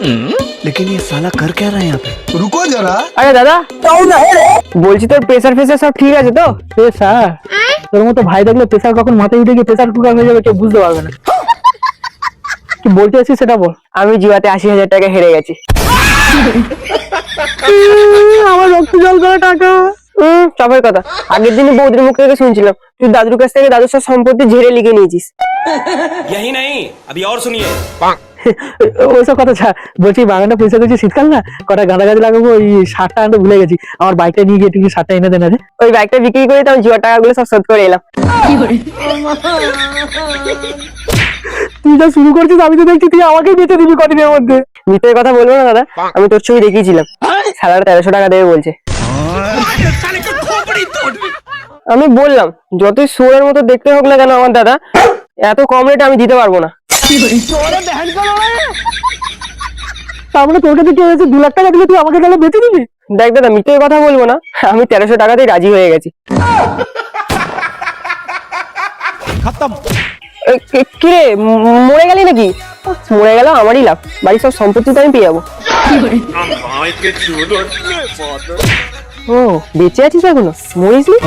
लेकिन ये साला कर क्या रहा है यहाँ पे? रुको जरा। আরে দাদা বলছি তোর প্রেসার ফেসার সব ঠিক আছে তো? প্রেসার? তোর মতো ভাই দেখলে প্রেসার কখন মাথায় উঠে গিয়ে প্রেসার কুকার হয়ে যাবে কেউ বুঝতে পারবে না। কি বলতে আছিস সেটা বল। আমি জুয়াতে 80,000 টাকা হেরে গেছি। আমার রক্ত জল করা টাকা। সবার কথা আগের দিনই বৌদির মুখ থেকে শুনছিলাম তুই দাদুর কাছ থেকে দাদুর সব সম্পত্তি ঝেড়ে লিখে নিয়েছিস। यही नहीं अभी और सुनिए। ওইসব কথা ছাড়, বলছি বাগানটা পয়সা করছি শীতকাল না, কটা গাঁদা গাছ লাগাবো, ওই সারটা আনতে ভুলে গেছি। আমার বাইকটা নিয়ে গিয়ে তুই সারটা এনে দেন। ওই বাইকটা বিক্রি করে তো আমি জুয়ার টাকাগুলো সব শোধ করে এলাম। তুই যা শুরু করছিস আমি তো দেখছি তুই আমাকেই বেঁচে দিবি কদিনের মধ্যে। মিথ্যে কথা বলবো না দাদা, আমি তোর ছবি দেখিয়েছিলাম, সালার 1300 টাকা দেবে বলছে। আমি বললাম যতই শুয়োরের মতো দেখতে হোক না কেন আমার দাদা, এত কম রেটে আমি দিতে পারবো না। তার মানে তোর কাছে কি হয়েছে, 2 লাখ টাকা দিলে তুই আমাকে তাহলে বেঁচে দিবি? দেখ দাদা মিথ্যে কথা বলবো না, আমি 1300 টাকাতেই রাজি হয়ে গেছি। কিরে মরে গেলি নাকি? মরে গেল আমারই লাভ, বাড়ির সব সম্পত্তি তো আমি পেয়ে যাবো। ও বেঁচে আছিস এখনো, মরিসনি?